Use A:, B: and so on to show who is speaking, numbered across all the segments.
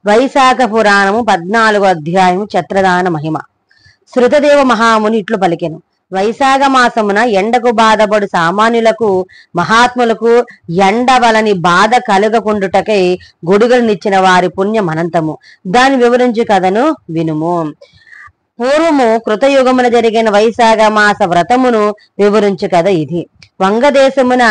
A: వైశాఖ పురాణము 14వ అధ్యాయము ఛత్రదాన మహిమ. శృతదేవ మహాముని ఇట్లు పలికెను. వైశాఖ మాసమున ఎండకు బాధపడు సామాన్యులకు మహాత్ములకు ఎండ వలని బాధ కలుగకుండుటకై గొడుగులనిచ్చిన వారి పుణ్యం అనంతము. దాని వివరించి కథను వినుము. పూర్వము కృతయుగమున జరిగిన వైశాఖ మాస వ్రతమును వివరించు కథ ఇది. వంగదేశమున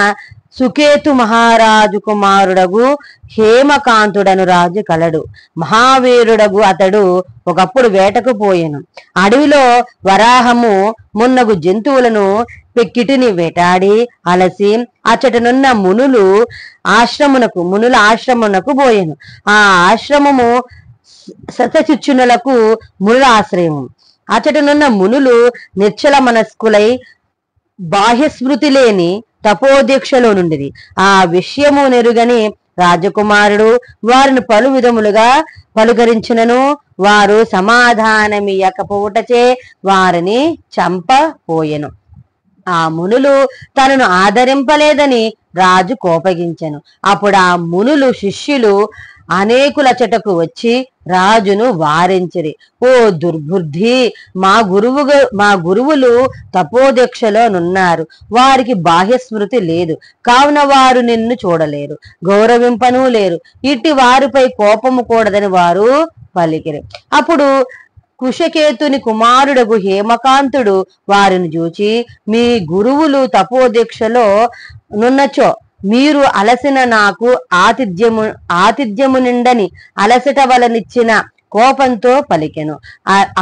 A: సుకేతు మహారాజు కుమారుడగు హేమకాంతుడను రాజు కలడు. మహావీరుడగు అతడు ఒకప్పుడు వేటకు పోయెను. అడవిలో వరాహము మున్నగు జంతువులను పెక్కిటిని వేటాడి అలసి అచ్చటనున్న మునుల ఆశ్రమునకు పోయెను. ఆ ఆశ్రమము శతశిక్షునులకు మునుల ఆశ్రయము. అచ్చటనున్న మునులు నిశ్చల మనస్కులై బాహ్యస్మృతి లేని తపోదీక్షలో నుండిది. ఆ విషయము నెరుగని రాజకుమారుడు వారిని పలు విధములుగా పలుకరించినను వారు సమాధానమియకపోవుటచే వారిని చంపపోయెను. ఆ మునులు తనను ఆదరింపలేదని రాజు కోపగించెను. అప్పుడు ఆ మునులు శిష్యులు అనేకుల చెటకు వచ్చి రాజును వారించిరి. ఓ దుర్బుద్ధి, మా గురువులు తపోదీక్షలో నున్నారు. వారికి బాహ్యస్మృతి లేదు, కావున వారు నిన్ను చూడలేరు, గౌరవింపను లేరు. ఇట్టి వారిపై కోపము కూడదని వారు పలికిరి. అప్పుడు కుశకేతుని కుమారుడగు హేమకాంతుడు వారిని చూచి, మీ గురువులు తపోదీక్షలో నున్నచో మీరు అలసిన నాకు ఆతిథ్యము నిండని అలసట వలనిచ్చిన కోపంతో పలికెను.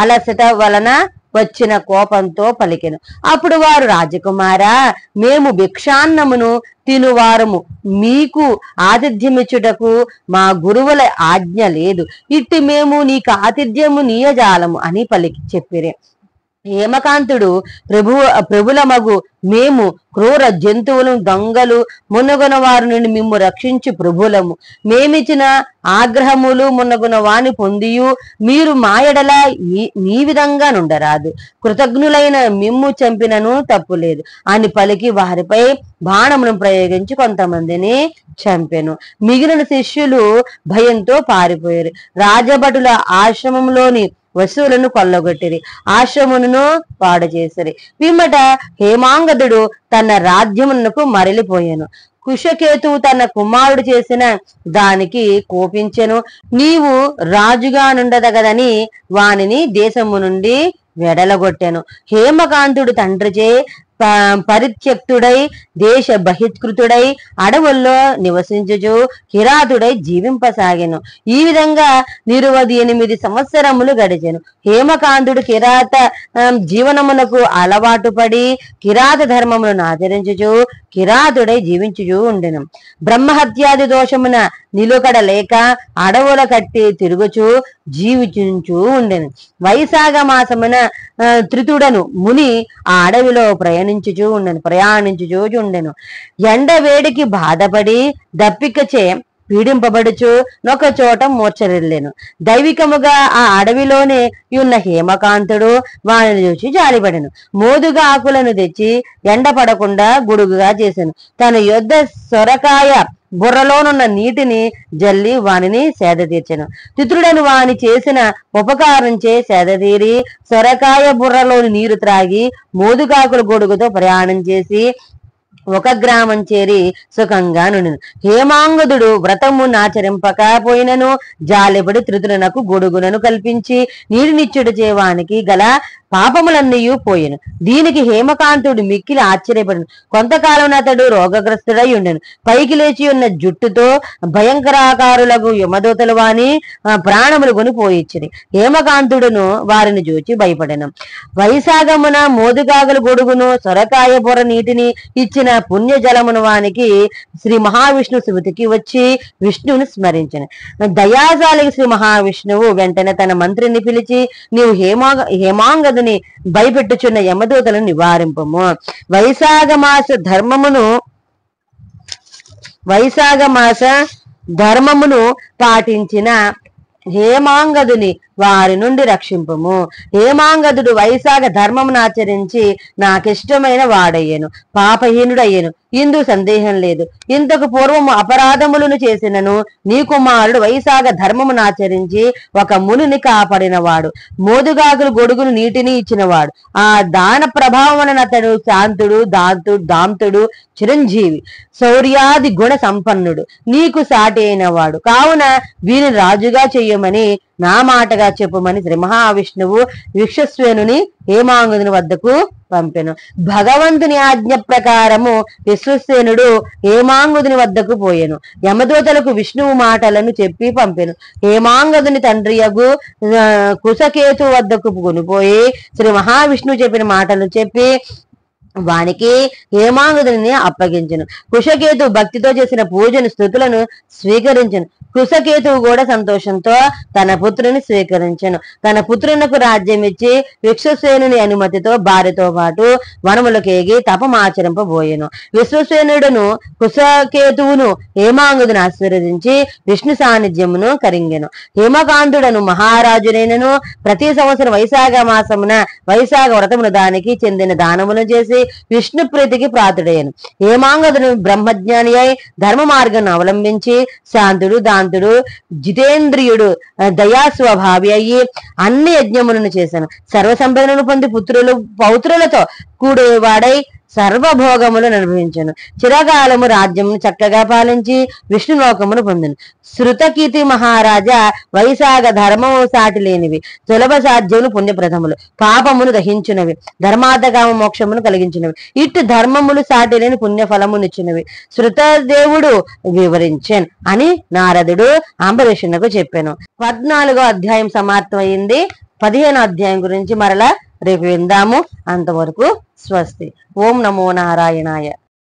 A: అలసట వలన వచ్చిన కోపంతో పలికెను. అప్పుడు వారు, రాజకుమారా, మేము భిక్షాన్నమును తినువారము, మీకు ఆతిథ్యమిచ్చుటకు మా గురువుల ఆజ్ఞ లేదు. ఇట్టి మేము నీకు ఆతిథ్యము నీయజాలము అని చెప్పిరే. హేమకాంతుడు, ప్రభులమగు మేము క్రూర జంతువులు దొంగలు మున్నగున వారి నుండి మిమ్ము రక్షించి ప్రభులము. మేమిచ్చిన ఆగ్రహములు మున్నగున వాని పొందియు మీరు మాయడలా నీ విధంగా నుండరాదు. కృతజ్ఞులైన మిమ్ము చంపినను తప్పులేదు అని పలికి వారిపై బాణమును ప్రయోగించి కొంతమందిని చంపెను. మిగిలిన శిష్యులు భయంతో పారిపోయారు. రాజభటుల ఆశ్రమంలోని వస్తువులను కొల్లగొట్టిరి, ఆశ్రమును పాడు చేసిరి. పిమ్మట హేమాంగదుడు తన రాజ్యమునకు మరలిపోయాను. కుశకేతువు తన కుమారుడు చేసిన దానికి కోపించెను. నీవు రాజుగా నుండదగదని వానిని దేశము నుండి వెడలగొట్టెను. హేమకాంతుడు తండ్రిచే పరిత్యక్తుడై దేశ బహిష్కృతుడై అడవుల్లో నివసించుచు కిరాతుడై జీవింపసాగెను. ఈ విధంగా 28 సంవత్సరములు గడిచెను. హేమకాంతుడు కిరాత జీవనమునకు అలవాటు పడి కిరాత ధర్మములను ఆచరించుచు కిరాతుడై జీవించుచూ ఉండెను. బ్రహ్మహత్యాది దోషమున నిలుకడ లేక అడవుల కట్టి తిరుగుచూ జీవించు ఉండెను. వైశాఖ మాసమున త్రితుడను ముని ఆ అడవిలో ప్రయాణించుచూ ఉండెను. ఎండ వేడికి బాధపడి దప్పికచే పీడింపబడుచు నొక చోట మూర్ఛరిల్లెను. దైవికముగా ఆ అడవిలోనే ఉన్న హేమకాంతుడు వారిని చూసి జాలిపడెను. మోదుగా ఆకులను తెచ్చి ఎండ పడకుండా గుడుగుగా చేసెను. తన యొద్ద సొరకాయ బుర్రలోనున్న నీటిని జల్లి వానిని సేద తీర్చెను. తిత్రుడను వాని చేసిన ఉపకారంచే సేద తీరి సొరకాయ బుర్రలోని నీరు త్రాగి మోదుగాకుల గొడుగుతో ప్రయాణం చేసి ఒక గ్రామం చేరి సుఖంగా నుండెను. హేమాంగదుడు వ్రతము నాచరింపకపోయినను జాలిపడి త్రితునకు గొడుగునను కల్పించి నీటినిచ్చుడు చేవానికి గల పాపములన్నీ పోయెను. దీనికి హేమకాంతుడు మిక్కిలి ఆశ్చర్యపడను. కొంతకాలం అతడు రోగగ్రస్తుడై ఉండెను. పైకి లేచి ఉన్న జుట్టుతో భయంకరాకారులకు యమదూతలు వాని ప్రాణములు కొని పోయిచ్చిరి. హేమకాంతుడును వారిని చూచి భయపడెను. వైశాఖమున మోదుగాగల గొడుగును సొరకాయ బుర్ర నీటిని ఇచ్చిన పుణ్యజలమును వానికి శ్రీ మహావిష్ణు శివుడికి వచ్చి విష్ణువుని స్మరించెను. దయాశాలికి శ్రీ మహావిష్ణువు వెంటనే తన మంత్రిని పిలిచి, నీవు హేమాంగదు భయపెట్టుచున్న యమదూతలను నివారింపము. వైశాఖ మాస ధర్మమును పాటించిన హేమాంగదుని వారి నుండి రక్షింపము. హేమాంగదుడు వైశాఖ ధర్మమును ఆచరించి నాకిష్టమైన వాడయ్యను, పాపహీనుడయ్యను. ఇందు సందేహం లేదు. ఇంతకు పూర్వము అపరాధములను చేసినను నీ కుమారుడు వైశాఖ ధర్మమును ఆచరించి ఒక మునిని కాపాడినవాడు, మోదుగాకులు గొడుగును నీటిని ఇచ్చినవాడు. ఆ దాన ప్రభావమున అతడు శాంతుడు, దాంతుడు, చిరంజీవి, శౌర్యాది గుణ సంపన్నుడు, నీకు సాటి అయినవాడు. కావున వీని రాజుగా చెయ్యమని నా మాటగా చెప్పుమని శ్రీ మహావిష్ణువు విశ్వస్వేనుని హేమాంగుని వద్దకు పంపెను. భగవంతుని ఆజ్ఞ ప్రకారము విశ్వసేనుడు హేమాంగుని వద్దకు పోయెను. యమదూతలకు విష్ణువు మాటలను చెప్పి పంపెను. హేమాంగదుని తండ్రియగు కుశకేతు వద్దకు కొనిపోయి శ్రీ మహావిష్ణువు చెప్పిన మాటలను చెప్పి వానికి హేమాంగుని అప్పగించెను. కుశకేతు భక్తితో చేసిన పూజను స్తుతులను స్వీకరించెను. కుశకేతువు కూడా సంతోషంతో తన పుత్రుని స్వీకరించెను. తన పుత్రునకు రాజ్యం ఇచ్చి విశ్వసేనుని అనుమతితో భార్యతో పాటు వనములకేగి తపమాచరింపబోయెను. విశ్వసేనుడును కుశకేతువును హేమాంగుని ఆశీర్వదించి విష్ణు సాన్నిధ్యమును కరింగెను. హేమకాంతుడను మహారాజునైనను ప్రతి సంవత్సరం వైశాఖ మాసమున వైశాఖ వ్రతమును దానికి చెందిన దానములను చేసి విష్ణు ప్రీతికి ప్రాతుడయ్యను. హేమాంగదుడు బ్రహ్మజ్ఞాని అయి ధర్మ మార్గాన్ని అవలంబించి శాంతుడు, దాంతుడు, జితేంద్రియుడు, దయాస్వభావి అయ్యి అన్ని యజ్ఞములను చేశాను. సర్వసంపదలను పొంది పౌత్రులతో కూడేవాడై సర్వభోగములను అనుభవించను. చిరకాలము రాజ్యమును చక్కగా పాలించి విష్ణులోకమును పొందను. శృతకీర్తి మహారాజా వైశాఖ ధర్మము సాటి లేనివి, సులభ సాధ్యములు పుణ్యప్రదములు, పాపమును దహించునవి, ధర్మార్థకామ మోక్షమును కలిగించినవి, ఇటు ధర్మములు సాటి లేని పుణ్యఫలమునిచ్చినవి శృతదేవుడు వివరించాను అని నారదుడు అంబరీషునకు చెప్పాను. 14వ అధ్యాయం సమాప్తమైంది. 15వ అధ్యాయం గురించి మరలా రేపు విందాము. అంతవరకు స్వస్తి. ఓం నమో నారాయణాయ.